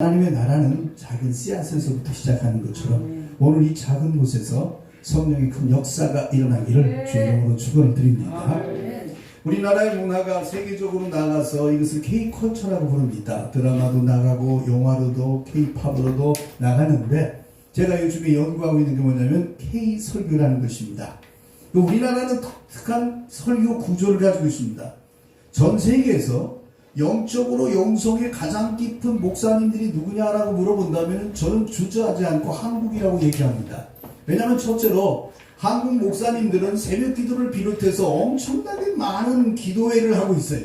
하나님의 나라는 작은 씨앗에서부터 시작하는 것처럼 오늘 이 작은 곳에서 성령의 큰 역사가 일어나기를 주의 이름으로 축원을 드립니다. 우리나라의 문화가 세계적으로 나가서 이것을 K-컬처라고 부릅니다. 드라마도 나가고 영화로도 K-팝으로도 나가는데 제가 요즘에 연구하고 있는 게 뭐냐면 K-설교라는 것입니다. 우리나라는 독특한 설교 구조를 가지고 있습니다. 전 세계에서 영적으로 영성에 가장 깊은 목사님들이 누구냐라고 물어본다면 저는 주저하지 않고 한국이라고 얘기합니다. 왜냐하면 첫째로 한국 목사님들은 새벽 기도를 비롯해서 엄청나게 많은 기도회를 하고 있어요.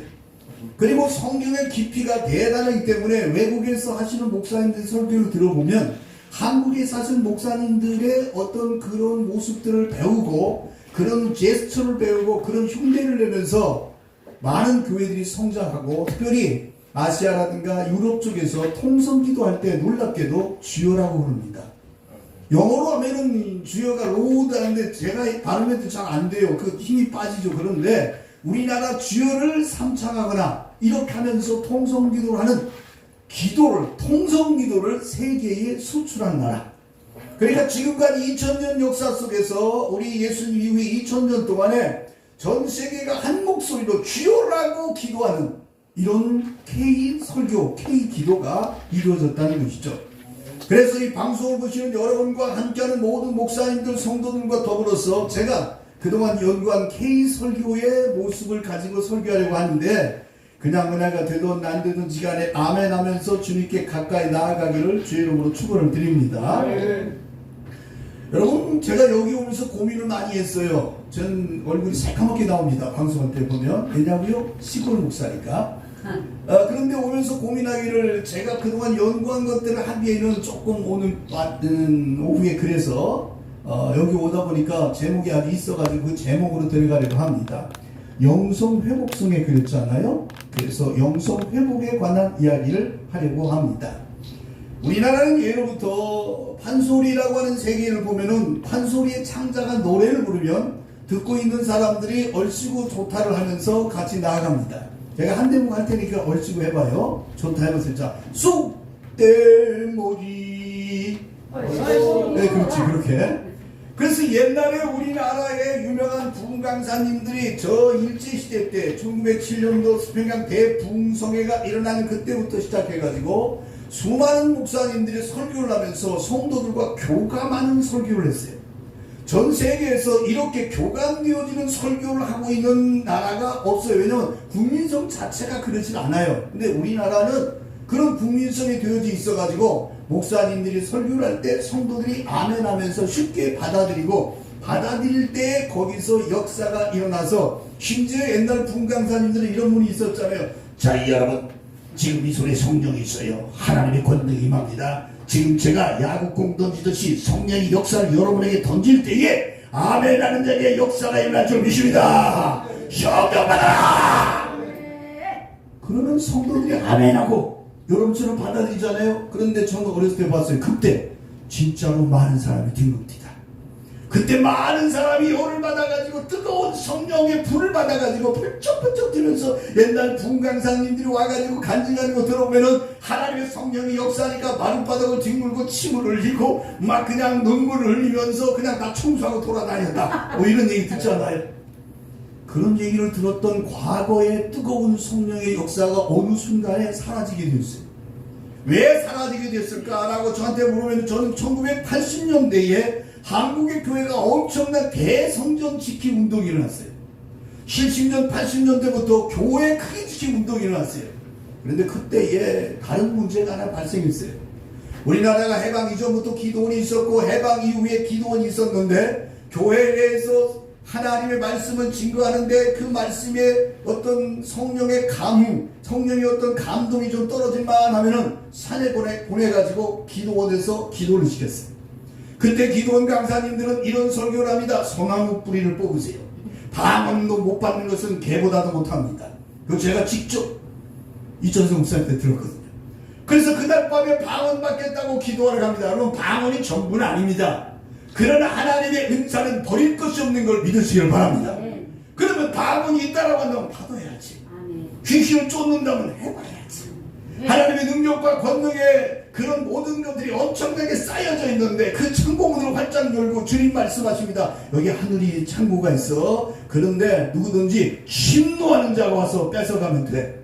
그리고 성경의 깊이가 대단하기 때문에 외국에서 하시는 목사님들 설교를 들어보면 한국에 사신 목사님들의 어떤 그런 모습들을 배우고 그런 제스처를 배우고 그런 흉내를 내면서 많은 교회들이 성장하고 특별히 아시아라든가 유럽 쪽에서 통성기도 할 때 놀랍게도 주여라고 부릅니다. 영어로 하면은 주여가 로드 하는데 제가 발음해도 잘 안 돼요. 그 힘이 빠지죠. 그런데 우리나라 주여를 삼창하거나 이렇게 하면서 통성기도를 하는 기도를, 통성기도를 세계에 수출한 나라. 그러니까 지금까지 2000년 역사 속에서 우리 예수님 이후에 2000년 동안에 전 세계가 한 목소리로 주여라고 기도하는 이런 K-설교, K-기도가 이루어졌다는 것이죠. 그래서 이 방송을 보시는 여러분과 함께하는 모든 목사님들, 성도들과 더불어서 제가 그동안 연구한 K-설교의 모습을 가지고 설교하려고 하는데 그냥 은혜가 되든 안 되든 지간에 아멘 하면서 주님께 가까이 나아가기를 주의 이름으로 축원을 드립니다. 여러분, 제가 여기 오면서 고민을 많이 했어요. 전 얼굴이 새까맣게 나옵니다. 방송할 때 보면. 왜냐고요? 시골 목사니까. 그런데 오면서 고민하기를 제가 그동안 연구한 것들을 하기에는 조금 오늘 오후에 그래서 여기 오다 보니까 제목이 아주 있어가지고 그 제목으로 들어가려고 합니다. 영성회복성에 그랬잖아요. 그래서 영성회복에 관한 이야기를 하려고 합니다. 우리나라는 예로부터 판소리라고 하는 세계를 보면은 판소리에 창작한 노래를 부르면 듣고 있는 사람들이 얼씨구 조타를 하면서 같이 나아갑니다. 제가 한 대목 할 테니까 얼씨구 해봐요. 조타 해보세요. 자, 쑥대머리. 네, 그렇지, 그렇게. 그래서 옛날에 우리나라의 유명한 부흥강사님들이 저 일제시대 때 1907년도 수평강 대부흥성회가 일어나는 그때부터 시작해가지고 수많은 목사님들이 설교를 하면서 성도들과 교감하는 설교를 했어요. 전 세계에서 이렇게 교감되어지는 설교를 하고 있는 나라가 없어요. 왜냐하면 국민성 자체가 그렇진 않아요. 근데 우리나라는 그런 국민성이 되어져 있어가지고 목사님들이 설교를 할 때 성도들이 아멘 하면서 쉽게 받아들이고 받아들일 때 거기서 역사가 일어나서 심지어 옛날 부흥강사님들은 이런 분이 있었잖아요. 자, 여러분, 지금 이 손에 성령이 있어요. 하나님의 권능이 임합니다. 지금 제가 야구공 던지듯이 성령의 역사를 여러분에게 던질 때에 아멘 하는 자에게 역사가 일어날 줄 믿습니다. 성령 받아라. 그러면 성도들이 아멘하고 여러분처럼 받아들이잖아요. 그런데 저는 어렸을 때 봤어요. 그때 진짜로 많은 사람이 등극합니다. 그때 많은 사람이 열을 받아가지고 뜨거운 성령의 불을 받아가지고 펄쩍펄쩍 뛰면서 옛날 부흥강사님들이 와가지고 간증하는 거 들어보면은 하나님의 성령이 역사하니까 마룻바닥을 뒹굴고 침을 흘리고 막 그냥 눈물을 흘리면서 그냥 다 청소하고 돌아다녔다. 뭐 이런 얘기 듣잖아요. 그런 얘기를 들었던 과거의 뜨거운 성령의 역사가 어느 순간에 사라지게 됐어요. 왜 사라지게 됐을까라고 저한테 물으면 저는 1980년대에 한국의 교회가 엄청난 대성전 지킴 운동이 일어났어요. 70년, 80년대부터 교회 크게 지킴 운동이 일어났어요. 그런데 그때에 다른 문제가 하나 발생했어요. 우리나라가 해방 이전부터 기도원이 있었고 해방 이후에 기도원이 있었는데 교회 내에서 하나님의 말씀을 증거하는데 그 말씀에 어떤 성령의 감흥, 성령의 어떤 감동이 좀 떨어질만 하면은 산에 보내가지고 기도원에서 기도를 시켰어요. 그때 기도원 강사님들은 이런 설교를 합니다. 소나무 뿌리를 뽑으세요. 방언도 못 받는 것은 개보다도 못합니다. 그거 제가 직접 이천성 목사님한테 들었거든요. 그래서 그날 밤에 방언 받겠다고 기도하러 갑니다. 여러분, 방언이 전부는 아닙니다. 그러나 하나님의 은사는 버릴 것이 없는 걸 믿으시길 바랍니다. 그러면 방언이 있다라고 한다면 받아야지. 귀신을 쫓는다면 해봐야지. 하나님의 능력과 권능에 그런 모든 것들이 엄청나게 쌓여져 있는데 그 창고문을 활짝 열고 주님 말씀하십니다. 여기 하늘이 창고가 있어. 그런데 누구든지 침노하는 자가 와서 뺏어가면 돼.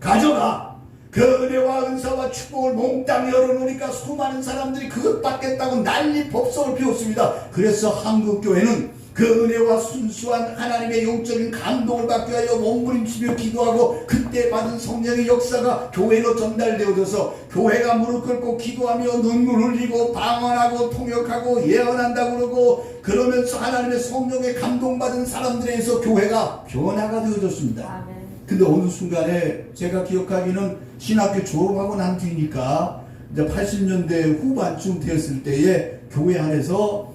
가져가. 그 은혜와 은사와 축복을 몽땅 열어놓으니까 수많은 사람들이 그것 받겠다고 난리 법석을 피웠습니다. 그래서 한국교회는 그 은혜와 순수한 하나님의 영적인 감동을 받기 위하여 몸부림치며 기도하고 그때 받은 성령의 역사가 교회로 전달되어져서 교회가 무릎 꿇고 기도하며 눈물 흘리고 방언하고 통역하고 예언한다고 그러고 그러면서 하나님의 성령의 감동받은 사람들에서 교회가 변화가 되어졌습니다. 근데 어느 순간에 제가 기억하기는 신학교 졸업하고 난 뒤니까 이제 80년대 후반쯤 되었을 때에 교회 안에서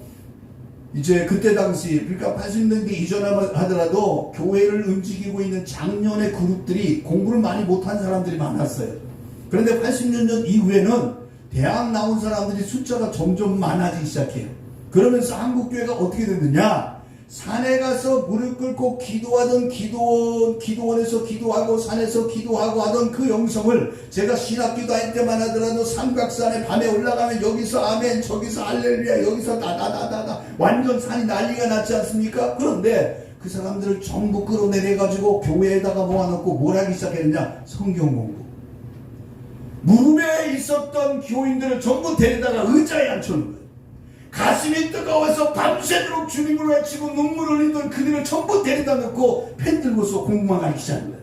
이제 그때 당시 그러니까 80년대 이전 하더라도 교회를 움직이고 있는 장년의 그룹들이 공부를 많이 못한 사람들이 많았어요. 그런데 80년 이후에는 대학 나온 사람들이 숫자가 점점 많아지기 시작해요. 그러면서 한국교회가 어떻게 됐느냐? 산에 가서 무릎 꿇고 기도하던 기도원에서 기도하고 산에서 기도하고 하던 그 영성을 제가 신학기도 할 때만 하더라도 삼각산에 밤에 올라가면 여기서 아멘 저기서 할렐루야 여기서 다다다다다 완전 산이 난리가 났지 않습니까? 그런데 그 사람들을 전부 끌어내려가지고 교회에다가 모아놓고 뭘 하기 시작했느냐? 성경 공부. 무릎에 있었던 교인들을 전부 데려다가 의자에 앉혀놓은 거예요. 가슴이 뜨거워서 밤새도록 주님을 외치고 눈물을 흘리던 그들을 전부 데려다 놓고 펜 들고서 공부만 하기 시작한 거예요.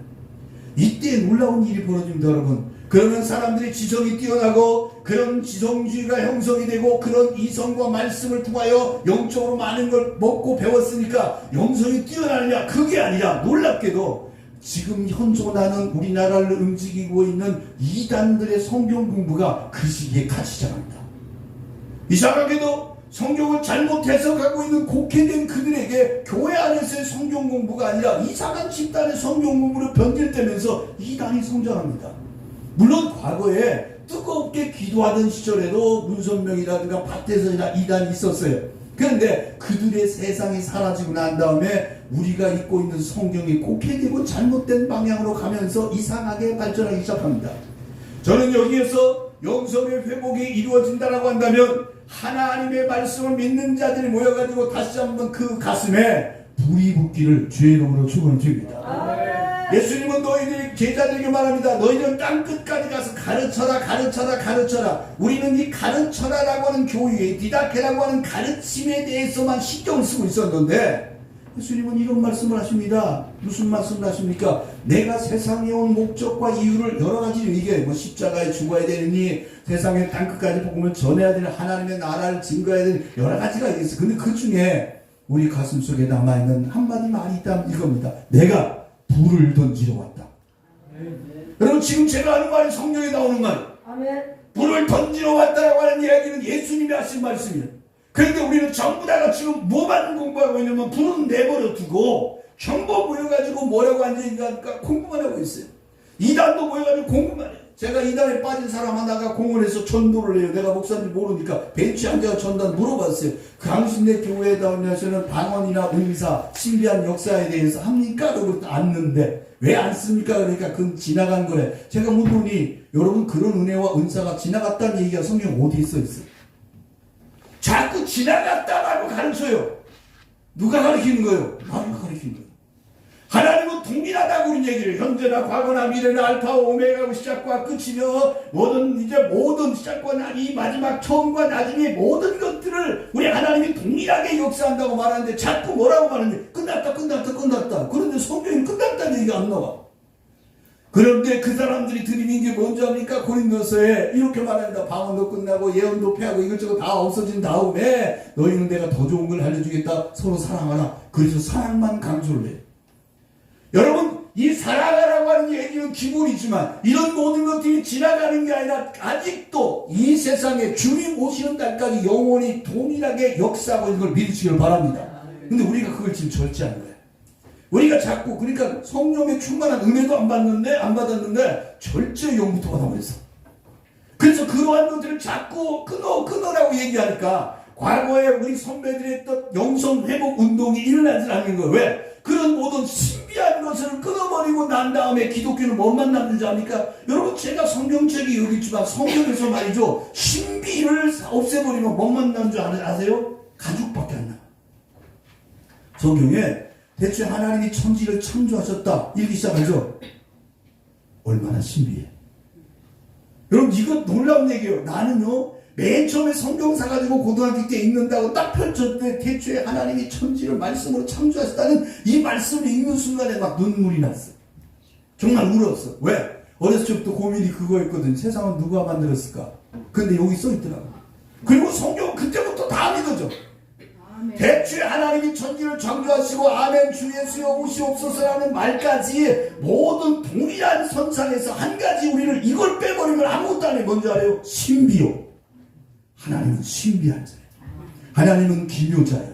이때 놀라운 일이 벌어집니다, 여러분. 그러면 사람들이 지성이 뛰어나고 그런 지성주의가 형성이 되고 그런 이성과 말씀을 통하여 영적으로 많은 걸 먹고 배웠으니까 영성이 뛰어나느냐? 그게 아니라 놀랍게도 지금 현존하는 우리나라를 움직이고 있는 이단들의 성경 공부가 그 시기에 같이 시작합니다. 이상하게도 성경을 잘못 해석하고 있는 곡해된 그들에게 교회 안에서의 성경 공부가 아니라 이상한 집단의 성경 공부로 변질되면서 이단이 성장합니다. 물론 과거에 뜨겁게 기도하던 시절에도 문선명이라든가 박대선이나 이단이 있었어요. 그런데 그들의 세상이 사라지고 난 다음에 우리가 읽고 있는 성경이 곡해되고 잘못된 방향으로 가면서 이상하게 발전하기 시작합니다. 저는 여기에서 영성의 회복이 이루어진다라고 한다면 하나님의 말씀을 믿는 자들이 모여가지고 다시 한번 그 가슴에 불이 붙기를 주의 이름으로 축원드립니다. 예수님은 너희들 제자들에게 말합니다. 너희는 땅끝까지 가서 가르쳐라. 우리는 이 가르쳐라라고 하는 교육에 디다케라고 하는 가르침에 대해서만 신경을 쓰고 있었는데 예수님은 이런 말씀을 하십니다. 무슨 말씀을 하십니까? 내가 세상에 온 목적과 이유를 여러 가지로 얘기해요. 십자가에 죽어야 되느니 세상의 땅끝까지 복음을 전해야 되는 하나님의 나라를 증거해야 되는 여러 가지가 있어요. 근데 그 중에 우리 가슴 속에 남아있는 한마디 말이 있다면 이겁니다. 내가 불을 던지러 왔다. 여러분 지금 제가 하는 말이 성경에 나오는 말. 불을 던지러 왔다라고 하는 이야기는 예수님이 하신 말씀이에요. 그런데 우리는 전부 다가 지금 뭐만 공부하고 있냐면 불은 내버려 두고 전부 모여가지고 뭐라고 앉아있니까 공부만 하고 있어요. 이단도 모여가지고 공부만 해요. 제가 이단에 빠진 사람 하나가 공원에서 전도를 해요. 내가 목사님 모르니까 벤치 앉아서 전단 물어봤어요. 당신네 교회에 나오면서는 방언이나 은사, 신비한 역사에 대해서 합니까? 그러고 않는데 왜 안 씁니까? 그러니까 그건 지나간 거래. 제가 묻더니 여러분 그런 은혜와 은사가 지나갔다는 얘기가 성경 어디에 써 있어요? 자꾸 지나갔다라고 가르쳐요. 누가 가르치는 거예요? 나를 가르치는 거예요. 하나님은 동일하다고 그런 얘기를 현재나 과거나 미래나 알파와 오메가고 시작과 끝이며 모든 시작과 이 마지막 처음과 나중에 모든 것들을 우리 하나님이 동일하게 역사한다고 말하는데 자꾸 뭐라고 말하는데 끝났다. 그런데 성경이 끝났다는 얘기가 안 나와. 그런데 그 사람들이 들이민 게 뭔지 압니까? 고린도서에 이렇게 말합니다. 방언도 끝나고 예언도 패하고 이것저것 다 없어진 다음에 너희는 내가 더 좋은 걸 알려주겠다. 서로 사랑하라. 그래서 사랑만 강조를 해요. 여러분 이 사랑하라고 하는 얘기는 기본이지만 이런 모든 것들이 지나가는 게 아니라 아직도 이 세상에 주님 오시는 날까지 영원히 동일하게 역사하고 있는 걸 믿으시길 바랍니다. 근데 우리가 그걸 지금 절제하는 거예요. 우리가 자꾸 그러니까 성령의 충만한 은혜도 안 받았는데 절제 영부터 받아버렸어. 그래서 그러한 것들을 자꾸 끊어라고 얘기하니까 과거에 우리 선배들이 했던 영성 회복 운동이 일어나지 않는 거예요. 왜? 그런 모든 신비 신비한 것을 끊어버리고 난 다음에 기독교는 뭐만 남는지 압니까? 여러분, 제가 성경책이 여기 있지만 성경에서 말이죠, 신비를 없애버리면 뭐만 남는 줄 아세요? 가죽밖에 안 남아. 성경에 대체 하나님이 천지를 창조하셨다 읽기 시작하죠. 얼마나 신비해. 여러분, 이거 놀라운 얘기예요. 나는요, 맨 처음에 성경사 가지고 고등학교 때 읽는다고 딱 펼쳤을 때 대체 하나님이 천지를 말씀으로 창조하셨다는 이 말씀을 읽는 순간에 막 눈물이 났어. 정말 울었어. 왜? 어렸을 적부터 고민이 그거였거든. 세상은 누가 만들었을까? 근데 여기 써있더라고. 그리고 성경은 그때부터 다 믿어져. 대체 하나님이 천지를 창조하시고 아멘 주 예수여 오시옵소서라는 말까지 모든 동일한 선상에서 한 가지 우리를 이걸 빼버리면 아무것도 안 해. 뭔지 알아요? 신비요. 하나님은 신비한 자예요. 하나님은 기묘자예요.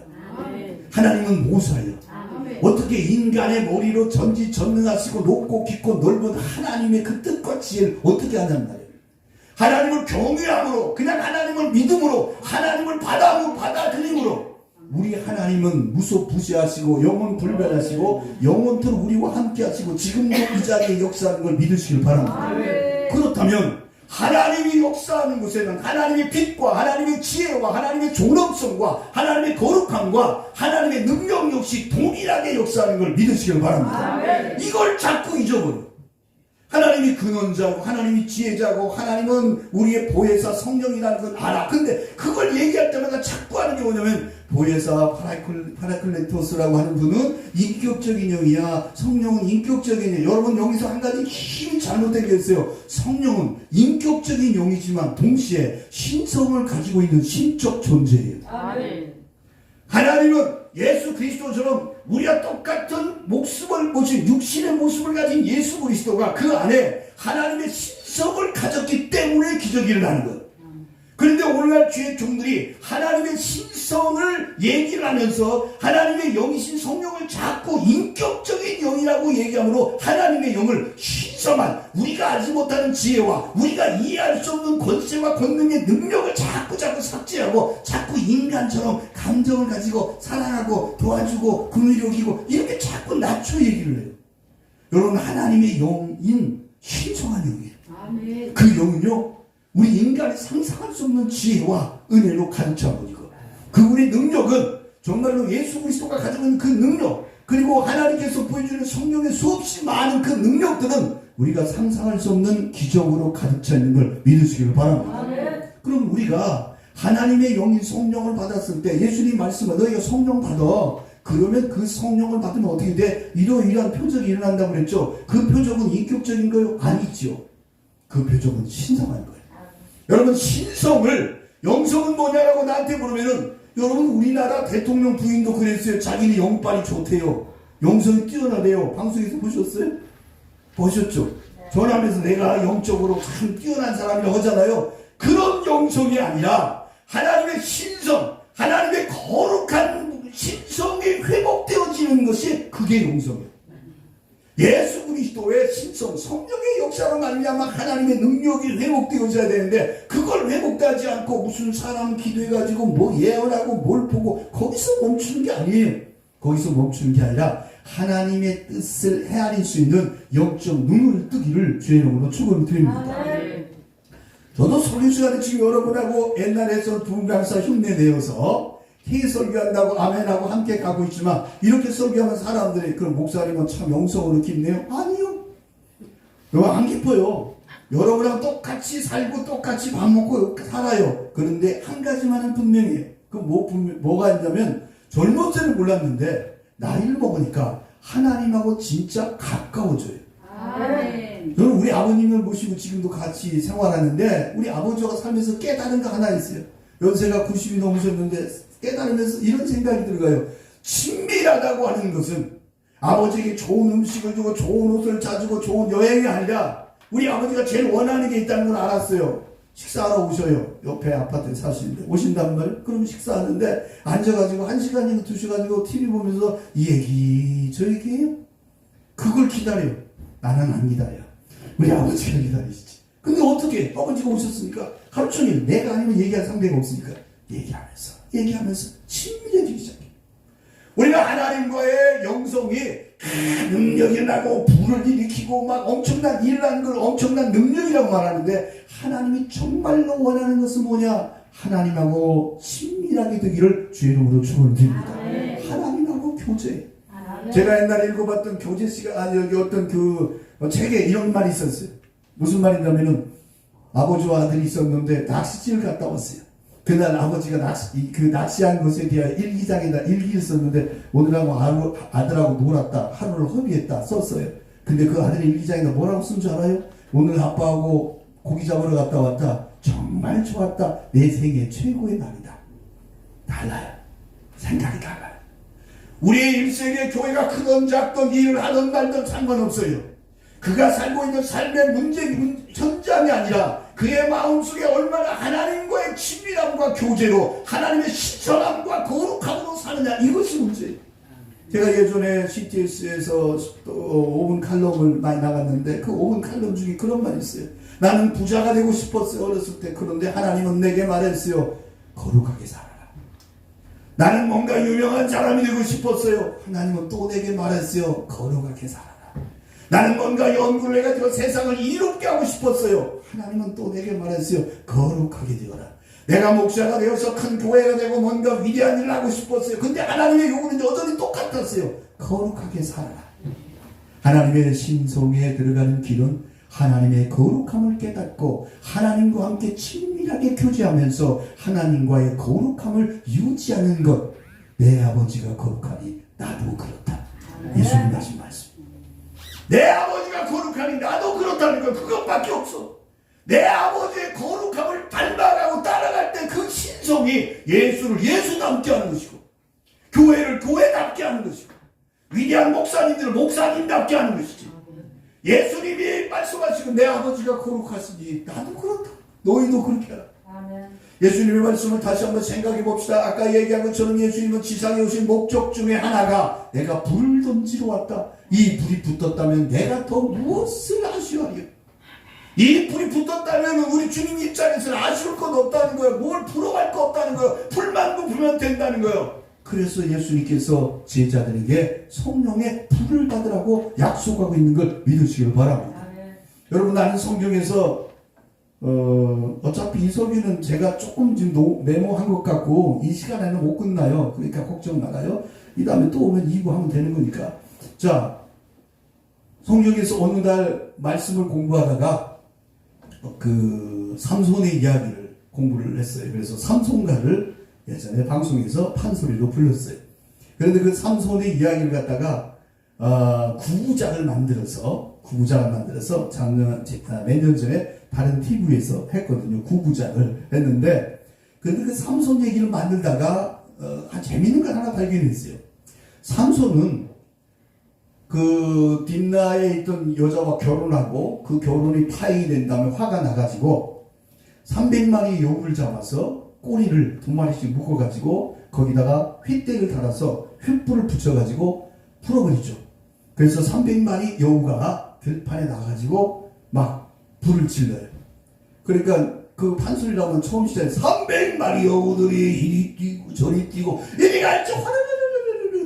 하나님은 모사예요. 어떻게 인간의 머리로 전지전능하시고 높고 깊고 넓은 하나님의 그 뜻과 지혜를 어떻게 하냐는 말이에요. 하나님을 경외함으로, 그냥 하나님을 믿음으로, 하나님을 받아들임으로, 우리 하나님은 무소부지하시고 영원 불변하시고 영원토록 우리와 함께 하시고 지금도 이 자리에 역사하는 걸 믿으시길 바랍니다. 그렇다면 하나님이 역사하는 곳에는 하나님의 빛과 하나님의 지혜와 하나님의 존엄성과 하나님의 거룩함과 하나님의 능력 역시 동일하게 역사하는 걸 믿으시길 바랍니다. 이걸 자꾸 잊어버려. 하나님이 근원자고 하나님이 지혜자고 하나님은 우리의 보혜사 성령이라는 건 알아. 근데 그걸 얘기할 때마다 자꾸 하는 게 뭐냐면 보혜사 파라클레토스라고 하는 분은 인격적인 영이야. 성령은 인격적인 영. 여러분, 여기서 한 가지 힘이 잘못된 게 있어요. 성령은 인격적인 영이지만 동시에 신성을 가지고 있는 신적 존재예요. 아멘. 하나님은 예수 그리스도처럼 우리와 똑같은 목숨을 모신 육신의 모습을 가진 예수 그리스도가 그 안에 하나님의 신성을 가졌기 때문에 기적이 일어나는 거예요. 그런데 오늘날 주의 종들이 하나님의 신성을 얘기를 하면서 하나님의 영이신 성령을 자꾸 인격적인 영이라고 얘기하므로 하나님의 영을 신성한 우리가 알지 못하는 지혜와 우리가 이해할 수 없는 권세와 권능의 능력을 자꾸 삭제하고 자꾸 인간처럼 감정을 가지고 사랑하고 도와주고 긍휼히 여기고 이렇게 자꾸 낮춰 얘기를 해요. 여러분, 하나님의 영인 신성한 영이에요. 아멘. 그 영은요, 우리 인간이 상상할 수 없는 지혜와 은혜로 가득 차버리고 그분의 능력은 정말로 예수 그리스도가 가지고 있는 그 능력, 그리고 하나님께서 보여주는 성령의 수없이 많은 그 능력들은 우리가 상상할 수 없는 기적으로 가득 차 있는 걸 믿으시기를 바랍니다. 그럼 우리가 하나님의 영인 성령을 받았을 때 예수님 말씀은 너희가 성령 받아. 그러면 그 성령을 받으면 어떻게 돼? 이러이러한 표적이 일어난다고 그랬죠. 그 표적은 인격적인 거요? 아니죠. 그 표적은 신성한 거예요. 여러분, 신성을, 영성은 뭐냐라고 나한테 물으면은, 여러분, 우리나라 대통령 부인도 그랬어요. 자기는 영빨이 좋대요. 영성이 뛰어나대요. 방송에서 보셨어요? 보셨죠? 전화하면서 내가 영적으로 참 뛰어난 사람이라고 하잖아요. 그런 영성이 아니라 하나님의 신성, 하나님의 거룩한 신성이 회복되어지는 것이 그게 영성이에요. 예수 그리스도의 신성, 성령의 역사로 말미암아 하나님의 능력이 회복되어져야 되는데 그걸 회복되지 않고 무슨 사람 기도해가지고 뭐 예언하고 뭘 보고 거기서 멈추는 게 아니에요. 거기서 멈추는 게 아니라 하나님의 뜻을 헤아릴 수 있는 영적 눈을 뜨기를 주의 이름으로 축원을 드립니다. 저도 설교 시간에 지금 여러분하고 옛날에서 부흥강사 흉내 내어서 설교한다고 아멘하고 함께 가고 있지만 이렇게 설교하면 사람들이 그럼 목사님은 참 영성으로 깊네요? 아니요. 안 깊어요. 여러분하고 똑같이 살고 똑같이 밥 먹고 살아요. 그런데 한 가지만은 분명해요. 뭐가 있냐면 젊을 때는 몰랐는데 나이를 먹으니까 하나님하고 진짜 가까워져요. 아멘. 저는 우리 아버님을 모시고 지금도 같이 생활하는데 우리 아버지가 살면서 깨달은 거 하나 있어요. 연세가 90이 넘으셨는데 깨달으면서 이런 생각이 들어가요. 친밀하다고 하는 것은 아버지에게 좋은 음식을 주고 좋은 옷을 사주고 좋은 여행이 아니라 우리 아버지가 제일 원하는 게 있다는 걸 알았어요. 식사하러 오셔요. 옆에 아파트에 사시는데 오신단 말이에요. 그럼 식사하는데 앉아가지고 1시간이고 2시간이고 TV 보면서 이 얘기 저 얘기해요. 그걸 기다려요. 나는 안 기다려. 우리 아버지가 기다리시지. 근데 어떻게 아버지가 오셨으니까 하루 종일 내가 아니면 얘기할 상대가 없으니까 얘기하면서 친밀해지기 시작해요. 우리가 하나님과의 영성이 능력이 나고 불을 일으키고 막 엄청난 일을 하는 걸 엄청난 능력이라고 말하는데, 하나님이 정말로 원하는 것은 뭐냐? 하나님하고 친밀하게 되기를 주의 이름으로 축원드립니다. 하나님하고 교제. 제가 옛날에 읽어봤던 교제 시간, 여기 어떤 그 책에 이런 말이 있었어요. 무슨 말이냐면은, 아버지와 아들이 있었는데 낚시집을 갔다 왔어요. 그날 아버지가 낚시한 것에 대한 일기장에다 일기를 썼는데, 오늘하고 아들하고 놀았다, 하루를 허비했다 썼어요. 근데 그 아들의 일기장에다 뭐라고 쓴 줄 알아요? 오늘 아빠하고 고기 잡으러 갔다 왔다, 정말 좋았다, 내 생애 최고의 날이다. 달라요. 생각이 달라요. 우리의 일생에 교회가 크던 작던 일을 하던 말든 상관없어요. 그가 살고 있는 삶의 현장이 아니라 그의 마음속에 얼마나 하나님과의 친밀함과 교제로 하나님의 신선함과 거룩함으로 사느냐, 이것이 문제예요. 제가 예전에 CTS에서 5분 칼럼을 많이 나갔는데, 그 5분 칼럼 중에 그런 말이 있어요. 나는 부자가 되고 싶었어요, 어렸을 때. 그런데 하나님은 내게 말했어요. 거룩하게 살아라. 나는 뭔가 유명한 사람이 되고 싶었어요. 하나님은 또 내게 말했어요. 거룩하게 살아라. 나는 뭔가 연구를 해가지고 세상을 이롭게 하고 싶었어요. 하나님은 또 내게 말했어요. 거룩하게 되어라. 내가 목사가 되어서 큰 교회가 되고 뭔가 위대한 일을 하고 싶었어요. 근데 하나님의 요구는 여전히 똑같았어요. 거룩하게 살아라. 하나님의 신성에 들어가는 길은 하나님의 거룩함을 깨닫고 하나님과 함께 친밀하게 교제하면서 하나님과의 거룩함을 유지하는 것. 내 아버지가 거룩하니 나도 그렇다. 예수님 하신 말씀. 내 아버지가 거룩하니 나도 그렇다는 것, 그것밖에 없어. 내 아버지의 거룩함을 닮아가고 따라갈 때 그 신성이 예수를 예수답게 하는 것이고, 교회를 교회답게 하는 것이고, 위대한 목사님들을 목사님답게 하는 것이지. 예수님이 말씀하시고 내 아버지가 거룩하시니 나도 그렇다. 너희도 그렇게 하라. 아멘. 예수님의 말씀을 다시 한번 생각해 봅시다. 아까 얘기한 것처럼 예수님은 지상에 오신 목적 중에 하나가 내가 불 던지러 왔다. 이 불이 붙었다면 내가 더 무엇을 아쉬워하리요? 이 불이 붙었다면 우리 주님 입장에서는 아쉬울 것 없다는 거예요. 뭘 부러워할 것 없다는 거예요. 불만 부으면 된다는 거예요. 그래서 예수님께서 제자들에게 성령의 불을 받으라고 약속하고 있는 걸 믿으시길 바랍니다. 여러분, 나는 성경에서 어차피 이 설교는 제가 조금 지금 메모한 것 같고 이 시간에는 못 끝나요. 그러니까 걱정 말아요. 이 다음에 또 오면 2부 하면 되는 거니까. 자, 성경에서 어느 날 말씀을 공부하다가 그 삼손의 이야기를 공부를 했어요. 그래서 삼손가를 예전에 방송에서 판소리로 불렀어요. 그런데 그 삼손의 이야기를 갖다가 구구작을 만들어서 몇 년 전에 다른 TV에서 했거든요. 구구작을 했는데, 그런데 그 삼손 얘기를 만들다가 재밌는 걸 하나 발견했어요. 삼손은 그 딥나에 있던 여자와 결혼하고 그 결혼이 파행이 된 다음에 화가 나가지고 300마리 여우를 잡아서 꼬리를 2마리씩 묶어가지고 거기다가 휘대를 달아서 횃불을 붙여가지고 풀어버리죠. 그래서 300마리 여우가 들판에 나가가지고 막 불을 질러요. 그러니까 그 판소리라면 처음 시작에 300마리 여우들이 이리 뛰고 저리 뛰고 이리 갈죠.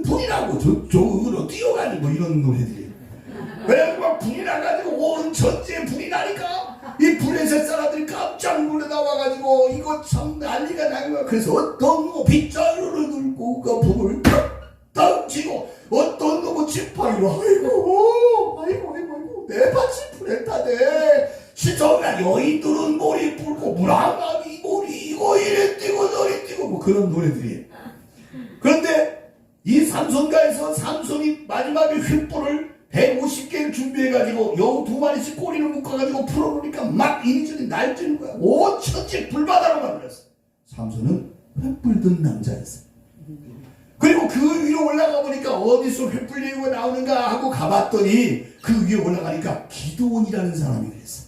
불이 나고 저으로 뛰어가니 뭐 이런 노래들이에요. 그래서 막 불이 나가지고 온 전지에 불이 나니까 이 불에서 사람들이 깜짝 놀라 나와가지고 이거 참 난리가 나는 거야. 그래서 어떤 놈은 빗자루를 들고 그 불을 탁 치고 어떤 놈은 지팡이로 아이고 내 밭이 불에 타네. 시청자 여인들은 머리 불고 무랑함이 머리 이거 이래 뛰고 저리 뛰고 뭐 그런 노래들이에요. 그런데 이 삼손가에서 삼손이 마지막에 횃불을 150개를 준비해가지고 여우 2마리씩 꼬리를 묶어가지고 풀어보니까 막 이리저리 날뛰는 거야. 온 천지 불바다로 만들었어. 삼손은 횃불 든 남자였어. 그리고 그 위로 올라가 보니까 어디서 횃불 얘기가 나오는가 하고 가봤더니 그 위에 올라가니까 기드온이라는 사람이 그랬어.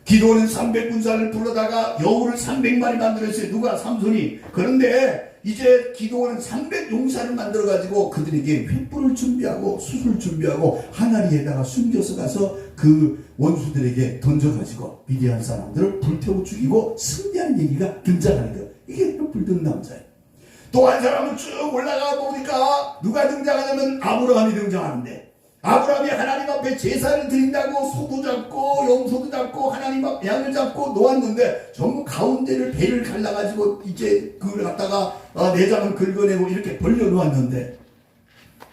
기드온은 300군사를 불러다가 여우를 300마리 만들었어요. 누가? 삼손이. 그런데 이제 기드온은 300용사를 만들어가지고 그들에게 횃불을 준비하고 숯을 준비하고 항아리에다가 숨겨서 가서 그 원수들에게 던져가지고 미디안 사람들을 불태워 죽이고 승리하는 얘기가 등장하는 거예요. 이게 횃불 든 남자예요. 또 한 사람은 쭉 올라가 보니까 누가 등장하냐면 아브라함이 등장하는데, 아브라함이 하나님 앞에 제사를 드린다고 소도 잡고 염소도 잡고 하나님 앞 양을 잡고 놓았는데 전부 가운데를 배를 갈라가지고 이제 그걸 갖다가 내장을 긁어내고 이렇게 벌려 놓았는데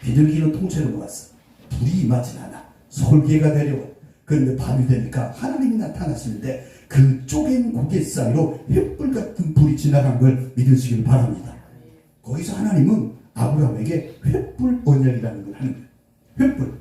비둘기는 통째로 놓았어. 불이 임하진 않아. 솔개가 내려와. 그런데 밤이 되니까 하나님이 나타나시는데 그 쪼갠 고개 사이로 횃불 같은 불이 지나간 걸 믿으시길 바랍니다. 거기서 하나님은 아브라함에게 횃불 언약이라는 걸 하는 거예요. 횃불.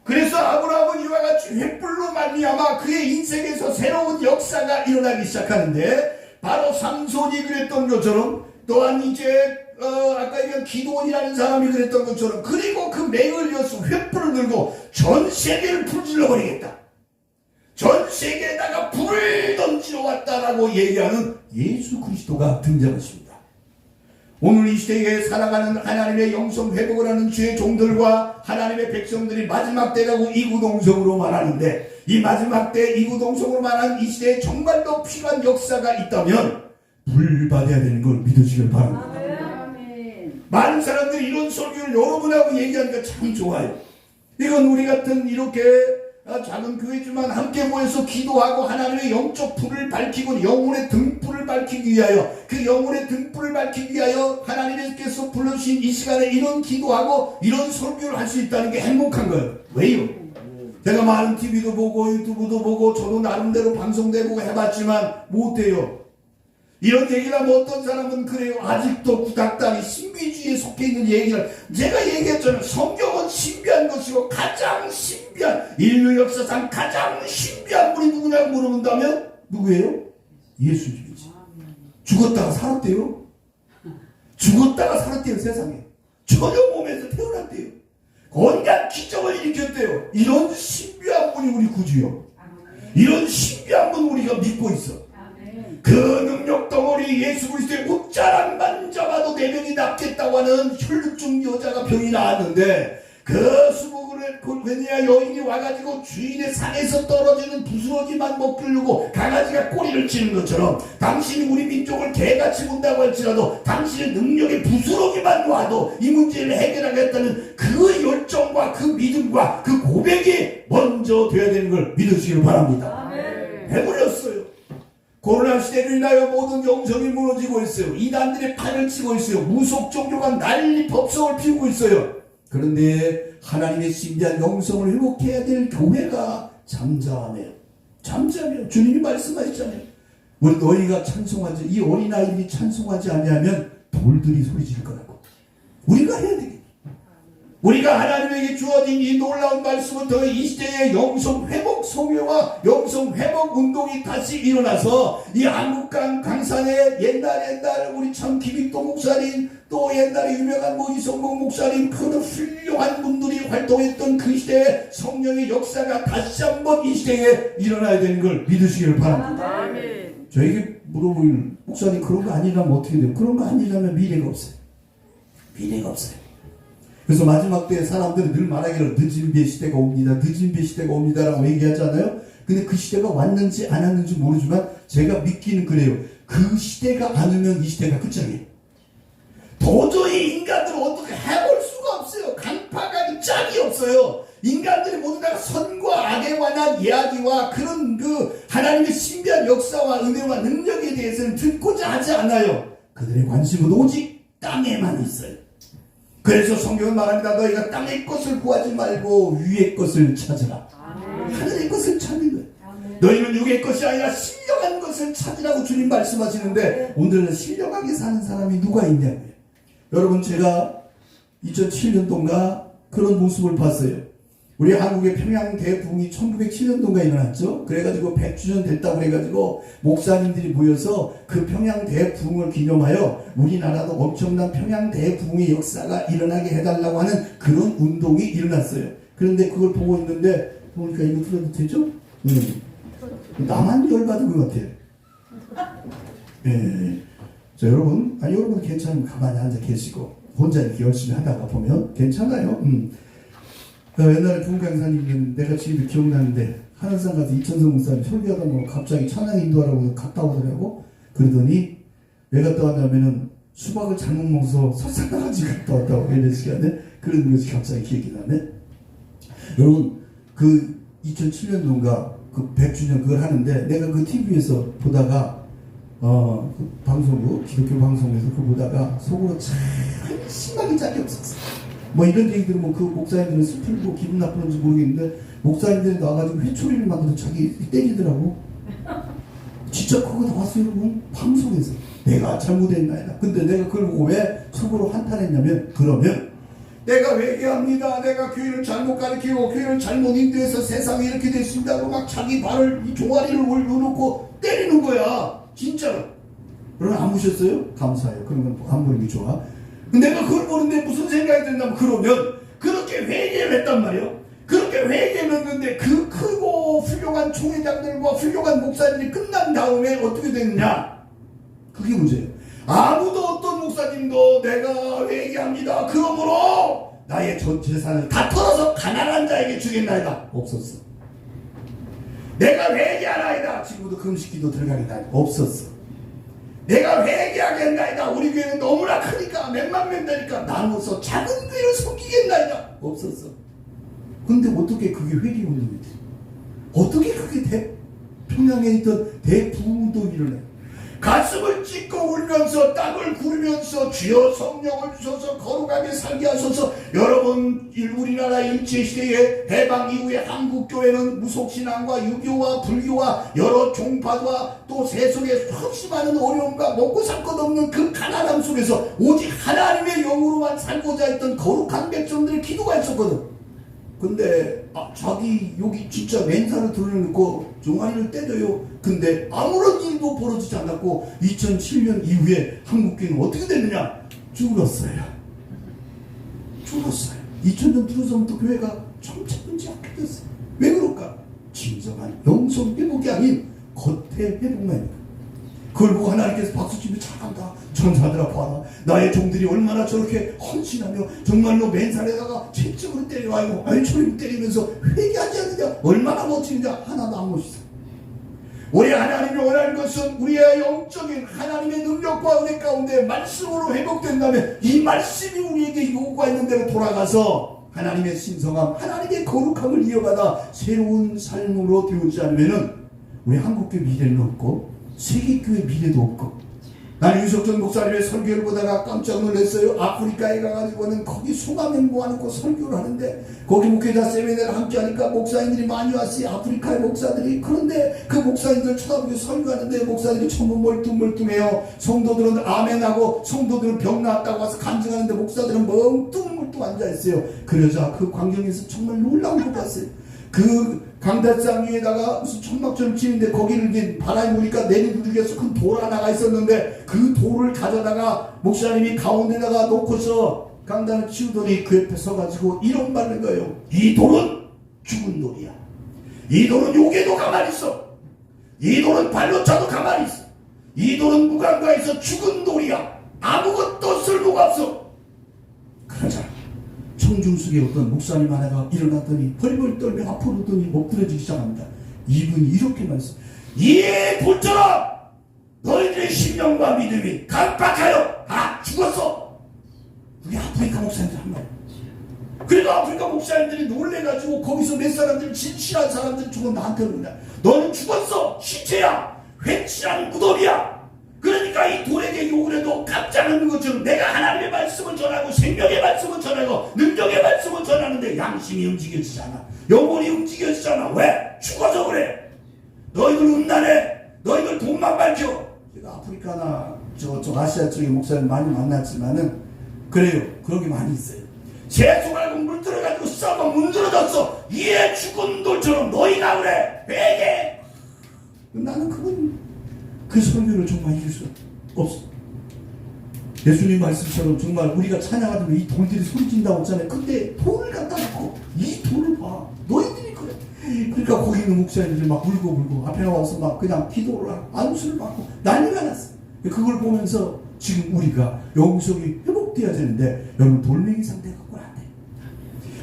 그래서 아브라함은 이와 같이 횃불로 말미암아 그의 인생에서 새로운 역사가 일어나기 시작하는데, 바로 삼손이 그랬던 것처럼, 또한 이제 아까 얘기한 기도원이라는 사람이 그랬던 것처럼, 그리고 그 맹을 이어서 횃불을 들고 전 세계를 불질러 버리겠다, 전 세계에다가 불을 던지러 왔다라고 얘기하는 예수 그리스도가 등장하십니다. 오늘 이 시대에 살아가는 하나님의 영성 회복을 하는 주의 종들과 하나님의 백성들이 마지막 때라고 이구동성으로 말하는데, 이 마지막 때 이구동성으로 말하는 이 시대에 정말로 필요한 역사가 있다면 불 받아야 되는 걸 믿으시길 바랍니다. 아멘. 많은 사람들이 이런 설교를 여러분하고 얘기하니까 참 좋아요. 이건 우리 같은 이렇게 작은 교회지만 함께 모여서 기도하고 하나님의 영적 불을 밝히고 영혼의 등불을 밝히기 위하여, 그 영혼의 등불을 밝히기 위하여 하나님께서 불러주신 이 시간에 이런 기도하고 이런 설교를 할 수 있다는 게 행복한 거예요. 왜요? 제가 많은 TV도 보고 유튜브도 보고 저도 나름대로 방송되고 해봤지만 못해요. 이런 얘기를 하면 어떤 사람은 그래요. 아직도 구닥다리 신비주의에 속해 있는 얘기를, 제가 얘기했잖아요. 성경은 신비한 것이고 가장 신비한, 인류 역사상 가장 신비한 분이 누구냐고 물어본다면 누구예요? 예수님이지. 죽었다가 살았대요. 죽었다가 살았대요. 세상에 전혀 몸에서 태어났대요. 온갖 기적을 일으켰대요. 이런 신비한 분이 우리 구주요. 이런 신비한 분 우리가 믿고 있어. 그 능력 덩어리 예수 그리스도의 옷자락 만져봐도 내 병이 낫겠다고 하는 혈루증 여자가 병이 나았는데, 그 수복을 베니아 여인이 와가지고 주인의 산에서 떨어지는 부스러기만 먹으려고 강아지가 꼬리를 치는 것처럼, 당신이 우리 민족을 개같이 본다고 할지라도 당신의 능력의 부스러기만 와도 이 문제를 해결하겠다는 그 열정과 그 믿음과 그 고백이 먼저 되어야 되는 걸 믿으시길 바랍니다. 배불렸어요. 코로나 시대로 인하여 모든 영성이 무너지고 있어요. 이단들이 판을 치고 있어요. 무속 종교가 난리 법석을 피우고 있어요. 그런데 하나님의 신비한 영성을 회복해야 될 교회가 잠잠해요. 잠잠해요. 주님이 말씀하셨잖아요. 우리 너희가 찬송하지, 이 어린아이들이 찬송하지 아니하면 돌들이 소리 지를 거라고. 우리가 해야 되겠다. 우리가 하나님에게 주어진 이 놀라운 말씀은 더 이 시대의 영성 회복 소묘와 영성 회복 운동이 다시 일어나서 이 한국강 강산에 옛날 우리 참 김익도 목사님, 또 옛날에 유명한 이성봉 목사님, 그런 훌륭한 분들이 활동했던 그 시대에 성령의 역사가 다시 한번 이 시대에 일어나야 되는 걸 믿으시길 바랍니다. 아멘. 저에게 물어보길, 목사님 그런 거 아니라면 어떻게 돼요? 그런 거 아니라면 미래가 없어요. 미래가 없어요. 그래서 마지막 때 사람들은 늘 말하기를 늦은 배 시대가 옵니다. 늦은 배 시대가 옵니다라고 얘기하잖아요. 근데 그 시대가 왔는지 안 왔는지 모르지만 제가 믿기는 그래요. 그 시대가 안 오면 이 시대가 끝장이에요. 도저히 인간들은 어떻게 해볼 수가 없어요. 간파각이 짝이 없어요. 인간들이 모두 다 선과 악에 관한 이야기와 그런 그 하나님의 신비한 역사와 은혜와 능력에 대해서는 듣고자 하지 않아요. 그들의 관심은 오직 땅에만 있어요. 그래서 성경은 말합니다. 너희가 땅의 것을 구하지 말고 위의 것을 찾으라. 하늘의 것을 찾는 거예요. 너희는 육의 것이 아니라 신령한 것을 찾으라고 주님 말씀하시는데, 오늘은 신령하게 사는 사람이 누가 있냐고요. 여러분, 제가 2007년도인가 그런 모습을 봤어요. 우리 한국의 평양 대붕이 1907년도인가 일어났죠. 그래가지고 100주년 됐다고 그래가지고 목사님들이 모여서 그 평양 대붕을 기념하여 우리나라도 엄청난 평양 대붕의 역사가 일어나게 해달라고 하는 그런 운동이 일어났어요. 그런데 그걸 보고 있는데 보니까 이거 틀어도 되죠? 나만 열받은 것 같아요. 예. 자, 여러분 괜찮으면 가만히 앉아 계시고 혼자 이렇게 열심히 하다가 보면 괜찮아요. 옛날에 부흥강사님 내가 지금도 기억나는데, 하늘산 가서 이천성 목사님 설교하다 보면 갑자기 찬양 인도하라고 갔다 오더라고. 그러더니 왜 갔다 왔냐면은 수박을 잘못 먹어서 설사 나가지 갔다 왔다고 예배 시간에 그런 것이 갑자기 기억이 나네. 여러분 그 2007년도인가 그 100주년 그걸 하는데 내가 그 TV에서 보다가 그 방송국 기독교 방송에서 그거 보다가 속으로 참 심하게 짝이 없었어. 뭐 이런 얘기 들으면 그 목사님들은 슬프고 기분 나쁘는지 모르겠는데 목사님들이 나와가지고 회초리를 만들어 자기 때리더라고. 진짜 그거 나왔어요. 여러분 방송에서 내가 잘못했나이다. 근데 내가 그걸 보고 왜 속으로 한탄했냐면 그러면 내가 회개합니다. 내가 교회를 잘못 가르치고 교회를 잘못 인도해서 세상에 이렇게 됐습니다. 막 자기 발을 이 종아리를 올려놓고 때리는 거야. 진짜로. 여러분 안 보셨어요? 감사해요. 그런 건 안 보는 게 좋아. 내가 그걸 보는데 무슨 생각이 든다면 그러면 그렇게 회개를 했단 말이에요. 그렇게 회개를 했는데 그 크고 훌륭한 총회장들과 훌륭한 목사님이 끝난 다음에 어떻게 됐느냐? 그게 문제예요. 아무도 어떤 목사님도 내가 회개합니다. 그러므로 나의 전 재산을 다 털어서 가난한 자에게 주겠나이다. 없었어. 내가 회개하나이다. 지금부터 금식기도 들어가겠다. 없었어. 내가 회개하겠나이다. 우리 교회는 너무나 크니까 몇만 명 되니까 나눠서 작은 교회를 섬기겠나이다. 없었어. 근데 어떻게 그게 회개 운동이 돼? 어떻게 그게 평양에 있던 대부흥운동이 일어나? 가슴을 찢고 울면서 땅을 구르면서 주여 성령을 주셔서 거룩하게 살게 하소서. 여러분 우리나라 일제시대의 해방 이후에 한국교회는 무속신앙과 유교와 불교와 여러 종파와 또 세속의 수없이 많은 어려움과 먹고 살 것 없는 그 가난함 속에서 오직 하나님의 영으로만 살고자 했던 거룩한 백성들의 기도가 있었거든. 근데 자기 여기 진짜 맨살을 드러내놓고 종아리를 때려요. 근데 아무런 일도 벌어지지 않았고 2007년 이후에 한국교회는 어떻게 됐느냐? 줄었어요. 2000년 들어서부터 교회가 점차든지 않게 됐어요. 왜 그럴까? 진정한 영성 회복이 아닌 겉의 회복만이니까. 그걸 보고 하나님께서 박수치며 잘한다. 천사들아 봐라. 나의 종들이 얼마나 저렇게 헌신하며 정말로 맨살에다가 채찍으로 때려와요. 알초리로 때리면서 회개하지 않느냐. 얼마나 멋지느냐. 하나도 안 멋있어. 우리 하나님이 원하는 것은 우리의 영적인 하나님의 능력과 은혜 가운데 말씀으로 회복된다면 이 말씀이 우리에게 요구하는 대로 돌아가서 하나님의 신성함, 하나님의 거룩함을 이어가다 새로운 삶으로 되어지지 않으면 우리 한국교회 미래는 없고 세계교회 미래도 없고. 나는 유석전 목사님의 설교를 보다가 깜짝 놀랐어요. 아프리카에 가가지고는 거기 수만 모아놓고 설교를 하는데 거기 목회자 세미나를 함께 하니까 목사님들이 많이 왔어요. 아프리카의 목사들이. 그런데 그 목사님들 쳐다보고 설교하는데 목사들이 전부 멀뚱멀뚱해요. 성도들은 아멘하고 성도들은 병 나았다고 와서 간증하는데 목사들은 멍뚱멀뚱 앉아있어요. 그러자 그 광경에서 정말 놀라운 것 같았어요. 그 강달상 위에다가 무슨 천막처럼 치는데 거기를 이제 바람이 부니까 내리부르게서 큰 돌 하나가 있었는데 그 돌을 가져다가 목사님이 가운데다가 놓고서 강단을 치우더니 그 옆에 서가지고 이런 말을 한 거예요. 이 돌은 죽은 돌이야. 이 돌은 요괴도 가만히 있어. 이 돌은 발로 차도 가만히 있어. 이 돌은 무감가에서 죽은 돌이야. 아무것도 쓸모가 없어. 그러자 청중숙의 어떤 목사님 하나가 일어났더니 벌벌 떨며 앞으로 오더니 엎드려지기 시작합니다. 이분이 이렇게 말했어. 이 돌처럼 너희들의 신령과 믿음이 강박하여 죽었어. 그게 아프리카 목사님들 한 말이야. 그래도 아프리카 목사님들이 놀래가지고 거기서 몇 사람들이 진실한 사람들이 죽어 나한테 그런다. 너는 죽었어. 시체야. 횡치한 무덤이야. 그러니까 이 돌에게 욕을 해도 깜짝 놀는 것처럼 내가 하나님의 말씀을 전하고 생명의 말씀을 전하고 능력의 말씀을 전하는데 양심이 움직여지지 않아. 영혼이 움직여지지 않아. 왜? 죽어서 그래. 너희들 음란해. 너희들 돈만 밝혀. 제가 아프리카나 저쪽 아시아 쪽의 목사님 많이 만났지만은 그래요. 그런 게 많이 있어요. 재수 말고 물 들어가지고 썩어 문드러졌어. 이에 죽은 돌처럼 너희가 그래. 회개. 나는 그 설교를 정말 잊을 수 없어. 예수님 말씀처럼 정말 우리가 찬양하면 이 돌들이 소리진다고 했잖아요. 근데 돌을 갖다 놓고 이 돌을 봐. 너희들이 그래. 그러니까 거기 있는 목사님들이 막 울고 앞에 나와서 막 그냥 기도를 하고 안수를 받고 난리가 났어. 그걸 보면서 지금 우리가 영성이 회복돼야 되는데 여러분 돌멩이 상태 갖고는 안 돼.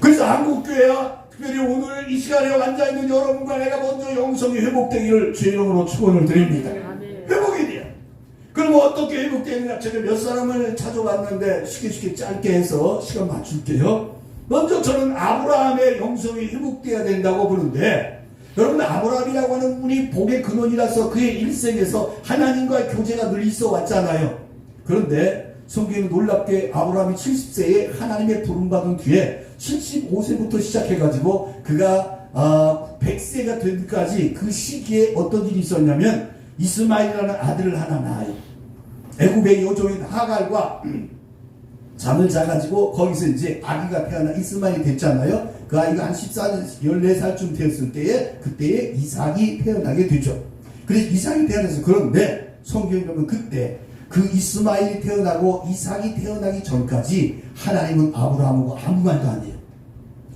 그래서 한국교회야 특별히 오늘 이 시간에 앉아있는 여러분과 내가 먼저 영성이 회복되기를 주의 이름으로 축원을 드립니다. 회복이 돼요. 그럼 그러면 어떻게 회복되느냐? 제가 몇 사람을 찾아봤는데 쉽게 짧게 해서 시간 맞출게요. 먼저 저는 아브라함의 영성이 회복돼야 된다고 보는데, 여러분 아브라함이라고 하는 분이 복의 근원이라서 그의 일생에서 하나님과의 교제가 늘 있어 왔잖아요. 그런데 성경에는 놀랍게 아브라함이 70세에 하나님의 부름받은 뒤에 75세부터 시작해가지고 그가 100세가 되기까지 그 시기에 어떤 일이 있었냐면 이스마엘이라는 아들을 하나 낳아요. 애굽의 여종인 하갈과 잠을 자가지고 거기서 이제 아기가 태어나 이스마엘이 됐잖아요. 그 아이가 한 14살 14살쯤 되었을 때에 그때에 이삭이 태어나게 되죠. 그래서 이삭이 태어나서, 그런데 성경에 보면 그때 그 이스마엘이 태어나고 이삭이 태어나기 전까지 하나님은 아브라함하고 아무 말도 안 해요.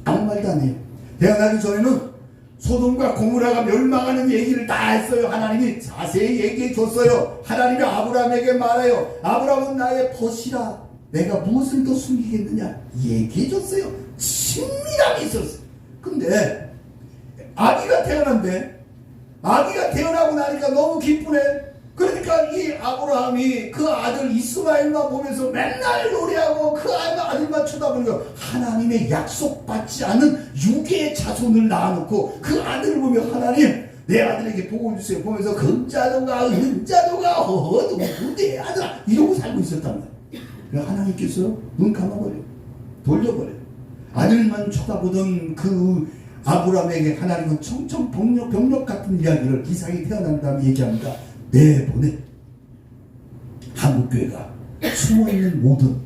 아무 말도 안 해요. 태어나기 전에는 소돔과 고모라가 멸망하는 얘기를 다 했어요. 하나님이 자세히 얘기해 줬어요. 하나님이 아브라함에게 말해요. 아브라함은 나의 벗이라 내가 무엇을 더 숨기겠느냐 얘기해 줬어요. 친밀함이 있었어요. 근데 아기가 태어난대. 아기가 태어나고 나니까 너무 기쁘네. 그러니까 이 아브라함이 그 아들 이스마엘만 보면서 맨날 노래하고 그 아들만 쳐다보니까 하나님의 약속받지 않은 육의 자손을 낳아놓고 그 아들을 보며 하나님 내 아들에게 복을 주세요 보면서 금자도가 은자도가 누구 내 아들아 이러고 살고 있었단 말이에요. 하나님께서 눈 감아버려요. 돌려버려요. 아들만 쳐다보던 그 아브라함에게 하나님은 청청병력 같은 이야기를 이삭이 태어난 다음에 얘기합니다. 내보내. 한국교회가 숨어있는 모든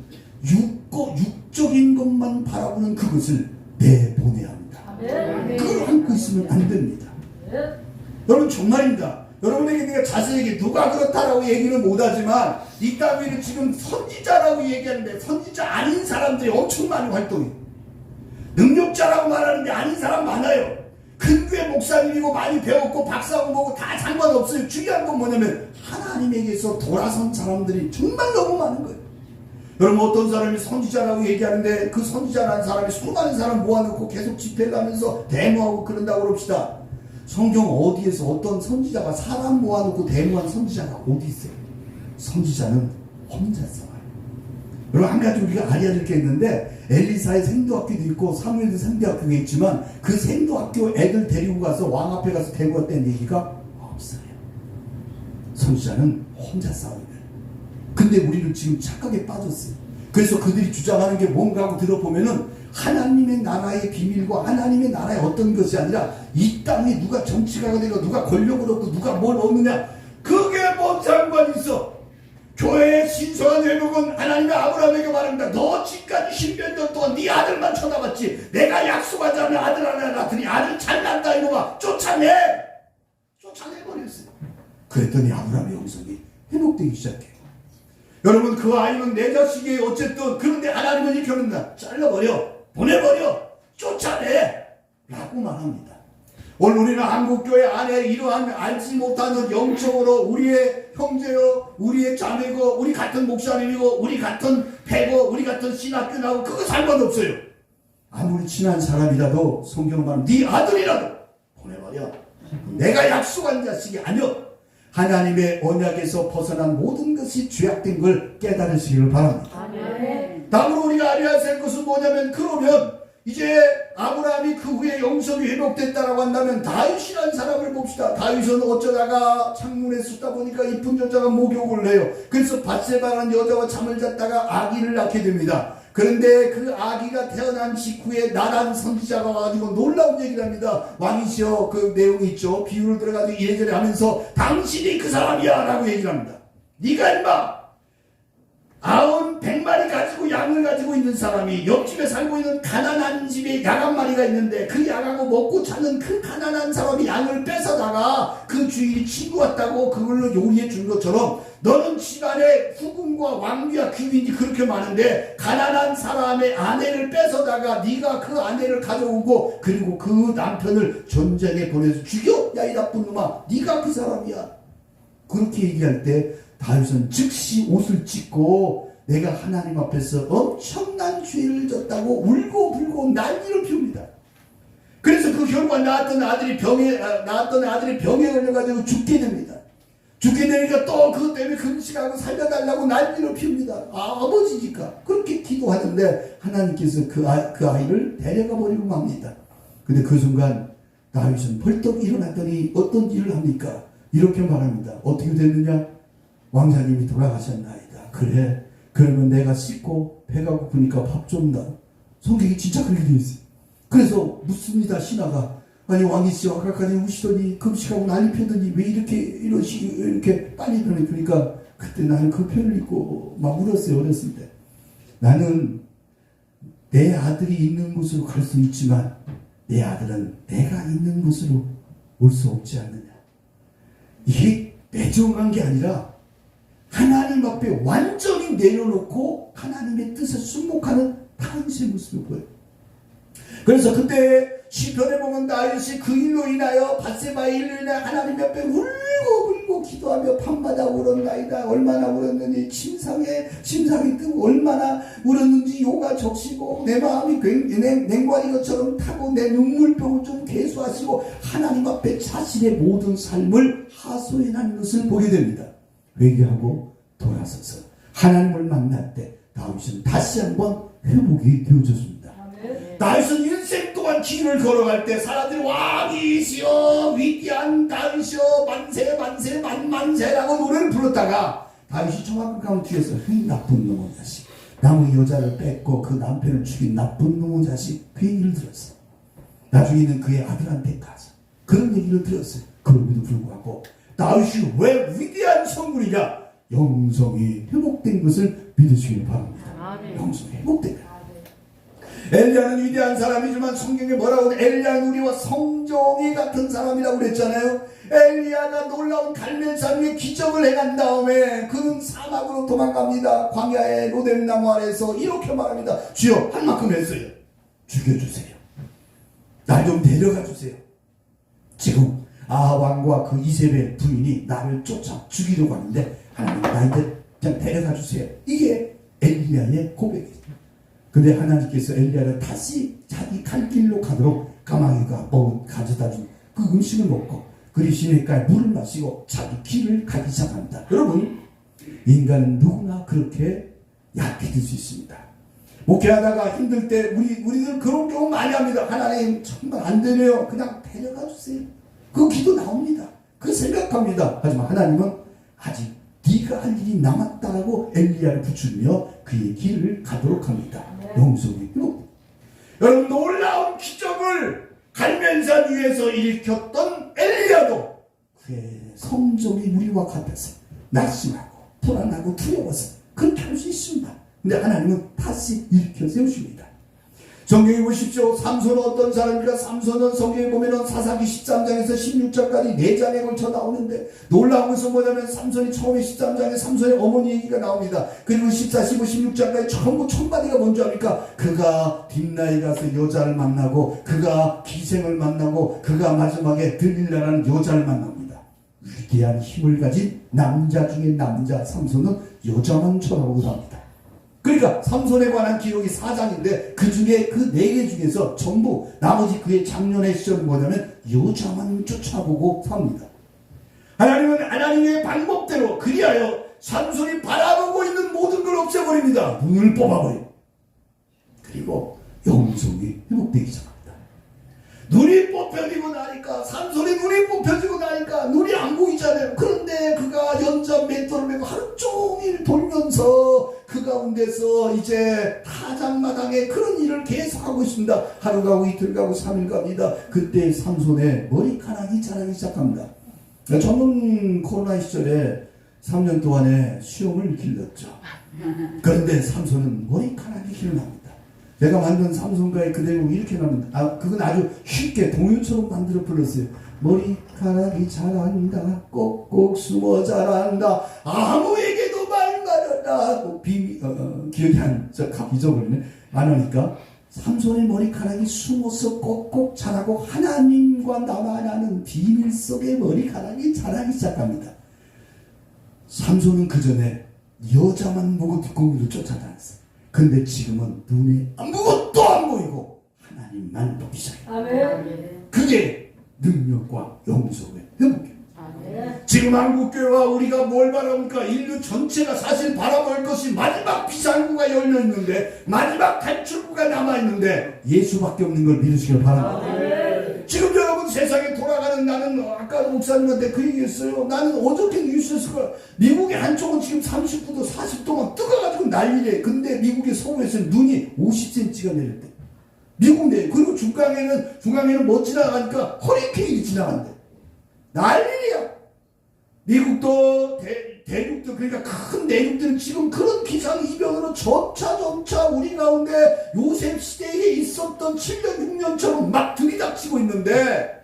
육적인 것만 바라보는 그것을 내보내야 합니다. 그걸 안고 있으면 안 됩니다. 여러분 정말입니다. 여러분에게 내가 자세하게 누가 그렇다라고 얘기는 못하지만 이 땅 위를 지금 선지자라고 얘기하는데 선지자 아닌 사람들이 엄청 많이 활동해요. 능력자라고 말하는데 아닌 사람 많아요. 큰 교회 목사님이고 많이 배웠고 박사공부고 다 상관없어요. 중요한 건 뭐냐면 하나님에게서 돌아선 사람들이 정말 너무 많은 거예요. 여러분 어떤 사람이 선지자라고 얘기하는데 그 선지자라는 사람이 수많은 사람 모아놓고 계속 집회 가면서 데모하고 그런다고 그럽시다. 성경 어디에서 어떤 선지자가 사람 모아놓고 데모한 선지자가 어디 있어요? 선지자는 혼자 싸워요. 여러분 한 가지 우리가 알아야 될 게 있는데 엘리사의 생도학교도 있고 사무엘도 생도학교가 있지만 그 생도학교 애들 데리고 가서 왕 앞에 가서 데모했다는 얘기가 없어요. 선지자는 혼자 싸우는 거예요. 근데 우리는 지금 착각에 빠졌어요. 그래서 그들이 주장하는 게 뭔가 하고 들어보면은 하나님의 나라의 비밀과 하나님의 나라의 어떤 것이 아니라 이 땅에 누가 정치가가 되고 누가 권력을 얻고 누가 뭘 얻느냐 그게 뭔 상관이 있어. 교회의 신성한 회복은 하나님의 아브라함에게 말합니다. 너 지금까지 10년 전 동안 네 아들만 쳐다봤지 내가 약속하지 않은 아들 하나 낳더니 아들 잘난다 이놈아 쫓아내버렸어요. 그랬더니 아브라함의 영성이 회복되기 시작해요. 여러분 그 아이는 내 자식이에요. 어쨌든 그런데 하나님은 이렇게 합니다. 잘라버려 보내버려 쫓아내 라고 말합니다. 오늘 우리는 한국교회 안에 이러한 알지 못하는 영적으로 우리의 형제요 우리의 자매고 우리 같은 목사님이고 우리 같은 패고 우리 같은 신학교 나오고 그거 상관없어요. 아무리 친한 사람이라도 성경 말은 네 아들이라도 보내버려. 내가 약속한 자식이 아니여. 하나님의 언약에서 벗어난 모든 것이 죄악된 걸 깨달으시기를 바랍니다. 다음으로 우리가 알아야 할 것은 뭐냐면 그러면 이제 아브라함이 그 후에 영성이 회복됐다라고 한다면 다윗이라는 사람을 봅시다. 다윗은 어쩌다가 창문에 쏟다 보니까 이쁜 여자가 목욕을 해요. 그래서 바세바라는 여자와 잠을 잤다가 아기를 낳게 됩니다. 그런데 그 아기가 태어난 직후에 나단 선지자가 와가지고 놀라운 얘기를 합니다. 왕이시여 그 내용이 있죠. 비유를 들어가지고 이래저래 하면서 당신이 그 사람이야 라고 얘기를 합니다. 네가 임마 100마리 가지고 양을 가지고 있는 사람이 옆집에 살고 있는 가난한 집에 양 한 마리가 있는데 그 양하고 먹고 자는 그 가난한 사람이 양을 뺏어다가 그 주인이 친구 같다고 그걸로 요리해 준 것처럼 너는 집안에 후궁과 왕비와 귀빈이 그렇게 많은데 가난한 사람의 아내를 뺏어다가 네가 그 아내를 가져오고 그리고 그 남편을 전쟁에 보내서 죽여? 야 이 나쁜 놈아 네가 그 사람이야. 그렇게 얘기할 때 다윗은 즉시 옷을 찢고 내가 하나님 앞에서 엄청난 죄를 졌다고 울고 불고 난리를 피웁니다. 그래서 그 결과 낳았던 아들이 병에 걸려가지고 죽게 됩니다. 죽게 되니까 또 그것 때문에 금식하고 살려달라고 난리를 피웁니다. 아버지니까 그렇게 기도하는데 하나님께서 그 아이를 데려가 버리고 맙니다. 근데 그 순간 다윗은 벌떡 일어났더니 어떤 일을 합니까? 이렇게 말합니다. 어떻게 됐느냐? 왕자님이 돌아가셨나이다. 그래, 그러면 내가 씻고 배가 고프니까 밥 좀 다. 성경이 진짜 그렇게 되어 있어요. 그래서 묻습니다. 신하가, 아니 왕이시 아까까지 우시더니 금식하고 난리 펴더니 왜 이렇게 빨리 변해? 그러니까 그때 나는 그 표현을 읽고 막 울었어요. 어렸을 때. 나는 내 아들이 있는 곳으로 갈 수 있지만 내 아들은 내가 있는 곳으로 올 수 없지 않느냐. 이게 매정한 게 아니라 하나님 앞에 완전히 내려놓고 하나님의 뜻에 순복하는 당신의 모습을 보여요. 그래서 그때 시편에 보면 다윗이 그 일로 인하여 밧세바의 일로 인하여 하나님 앞에 울고 기도하며 밤마다 울었나이다. 얼마나 울었느니 침상이 뜨고 얼마나 울었는지 요가 적시고 내 마음이 냉과리 것처럼 타고 내 눈물병을 좀 개수하시고 하나님 앞에 자신의 모든 삶을 하소연하는 것을 보게 됩니다. 회개하고 돌아서서 하나님을 만날 때 다윗은 다시 한번 회복이 되어졌습니다. 다윗은 인생 동안 길을 걸어갈 때 사람들이 왕이시여 위대한 다윗이여 만세 만세라고 노래를 불렀다가 다윗이 정확한 뒤에서 이 나쁜 놈의 자식, 남의 여자를 뺏고 그 남편을 죽인 나쁜 놈의 자식, 그 얘기를 들었어요. 나중에는 그의 아들한테 가서 그런 얘기를 들었어요. 그럼에도 불구하고 다윗이 왜 위대한 성군이냐? 영성이 회복된 것을 믿으시길 바랍니다. 영성이 회복된 것. 엘리야는 위대한 사람이지만 성경에 뭐라고 엘리야는 우리와 성종이 같은 사람이라고 그랬잖아요. 엘리야가 놀라운 갈멜산 위에 기적을 행한 다음에 그는 사막으로 도망갑니다. 광야의 로뎀나무 아래서 이렇게 말합니다. 주여 한 만큼 했어요. 죽여주세요. 날 좀 데려가 주세요. 지금 아합 왕과 그 이세벨 부인이 나를 쫓아 죽이려고 하는데 하나님 나한테 그냥 데려가 주세요. 이게 엘리야의 고백이에요. 근데 하나님께서 엘리야를 다시 자기 갈 길로 가도록 가망이가 가져다 준 그 음식을 먹고 그리 시내가에 물을 마시고 자기 길을 가기 시작합니다. 여러분, 인간은 누구나 그렇게 약해질 수 있습니다. 목회하다가 힘들 때 우리들 그런 경우 많이 합니다. 하나님 정말 안 되네요. 그냥 데려가 주세요. 그 기도 나옵니다. 그 생각합니다. 하지만 하나님은 아직 네가 할 일이 남았다라고 엘리야를 붙이며 그의 길을 가도록 합니다. 영성이 회복. 여러분, 놀라운 기적을 갈멜산 위에서 일으켰던 엘리야도 그의 성정이 우리와 같아서 낙심하고 불안하고 두려워서 그렇게 할 수 있습니다. 근데 하나님은 다시 일으켜 세우십니다. 성경에 보십시오. 삼손은 어떤 사람입니까? 삼손은 성경에 보면은 사사기 13장에서 16장까지 4장에 걸쳐 나오는데 놀라운 것은 뭐냐면 삼손이 처음에 13장에 삼손의 어머니 얘기가 나옵니다. 그리고 14, 15, 16장까지 전부 첫마디가 뭔지 압니까? 그가 딥나에 가서 여자를 만나고 그가 기생을 만나고 그가 마지막에 들릴라라는 여자를 만납니다. 위대한 힘을 가진 남자 중에 남자 삼손은 여자만 쳐다보고 합니다. 그러니까 삼손에 관한 기록이 4장인데 그 중에 그 4개 중에서 전부 나머지 그의 작년의 시절은 뭐냐면 여자만 쫓아보고 삽니다. 하나님은 하나님의 방법대로 그리하여 삼손이 바라보고 있는 모든 걸 없애버립니다. 눈을 뽑아버려요. 그리고 영성이 회복되기 시작합니다. 눈이 뽑혀지고 나니까 삼손이 눈이 뽑혀지고 나니까 눈이 안 보이잖아요. 그런데 그가 연전 맷돌을 메고 하루 종일 돌면서 그 가운데서 이제 타작마당에 그런 일을 계속하고 있습니다. 하루 가고 이틀 가고 3일 갑니다. 그때 삼손의 머리카락이 자라기 시작합니다. 저는 코로나 시절에 3년 동안에 수염을 길렀죠. 그런데 삼손은 머리카락이 길어납니다. 제가 만든 삼손가의 그 대목이 이렇게 나옵니다. 그건 아주 쉽게 동요처럼 만들어 불렀어요. 머리카락이 자란다, 꼭꼭 숨어 자란다, 아무에게도 말 말아라. 기억이 잊어버리네. 안 하니까 삼손의 머리카락이 숨어서 꼭꼭 자라고 하나님과 나만 아는 비밀 속의 머리카락이 자라기 시작합니다. 삼손은 그 전에 여자만 보고 뒷공기를 쫓아다녔어요. 근데 지금은 눈에 아무것도 안 보이고 하나님만 보기 시작해요. 그게 능력과 영성의 회복입니다. 지금 한국교회와 우리가 뭘 바라볼까? 인류 전체가 사실 바라볼 것이 마지막 비상구가 열려있는데, 마지막 탈출구가 남아있는데 예수밖에 없는 걸 믿으시길 바랍니다. 지금 여러분 세상에 돌아가는, 나는 아까 목사님한테 그 얘기했어요. 나는 어저께 뉴스에서 미국의 한쪽은 지금 39도 40도만 뜨거워가지고 난리래. 근데 미국의 서부에서 눈이 50cm가 내렸대. 미국 내. 그리고 중앙에는 뭐 지나가니까 허리케인이 지나간대. 난리야. 미국도 대륙도, 그러니까 큰 대륙들은 지금 그런 기상이변으로 점차 우리 가운데 요셉 시대에 있었던 7년 6년처럼 막 들이닥치고 있는데,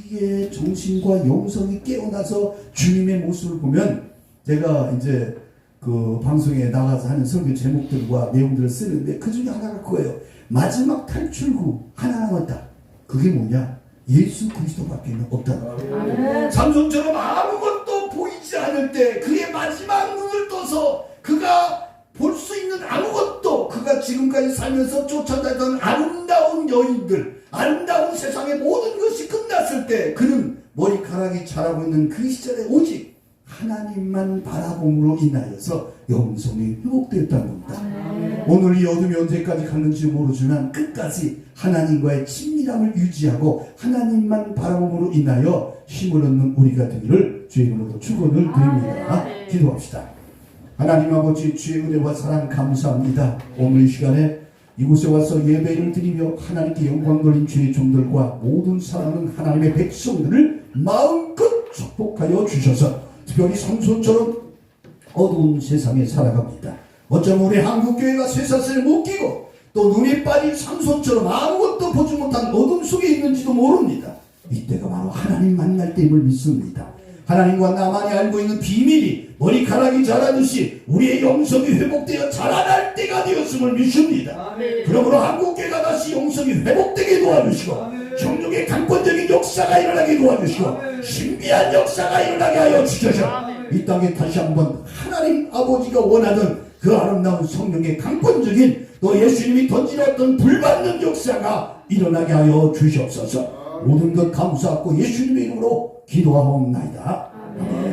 우리의 정신과 영성이 깨어나서 주님의 모습을 보면, 제가 이제 그 방송에 나가서 하는 설교 제목들과 내용들을 쓰는데 그 중에 하나가 그거예요. 마지막 탈출구 하나 남았다. 그게 뭐냐? 예수 그리스도밖에 없다. 삼손처럼 아무것도 보이지 않을 때 그의 마지막 눈을 떠서 그가 볼 수 있는 아무것도, 그가 지금까지 살면서 쫓아다녔던 아름다운 여인들, 아름다운 세상의 모든 것이 끝났을 때 그는 머리카락이 자라고 있는 그 시절에 오직 하나님만 바라봄으로 인하여서 영성이 회복되었다는 겁니다. 오늘 이 어둠이 언제까지 갔는지 모르지만 끝까지 하나님과의 친밀함을 유지하고 하나님만 바라봄으로 인하여 힘을 얻는 우리가 되기를 주의 이름으로 축원을 드립니다. 기도합시다. 하나님 아버지, 주의 은혜와 사랑 감사합니다. 오늘 이 시간에 이곳에 와서 예배를 드리며 하나님께 영광 돌린 주의 종들과 모든 사랑하는 하나님의 백성들을 마음껏 축복하여 주셔서 특별히 삼손처럼 어두운 세상에 살아갑니다. 어쩌면 우리 한국교회가 쇠사슬을 못 끼고 또 눈에 빠진 삼손처럼 아무것도 보지 못한 어둠 속에 있는지도 모릅니다. 이때가 바로 하나님 만날 때임을 믿습니다. 하나님과 나만이 알고 있는 비밀이 머리카락이 자라듯이 우리의 영성이 회복되어 자라날 때가 되었음을 믿습니다. 그러므로 한국교회가 다시 영성이 회복되게 도와주시고 성령의 강권적인 역사가 일어나게 도와주시고 신비한 역사가 일어나게 하여 주셔서 이 땅에 다시 한번 하나님 아버지가 원하던 그 아름다운 성령의 강권적인 또 예수님이 던지셨던 불받는 역사가 일어나게 하여 주시옵소서. 모든 것 감사하고 예수님의 이름으로 기도하옵나이다. 아멘.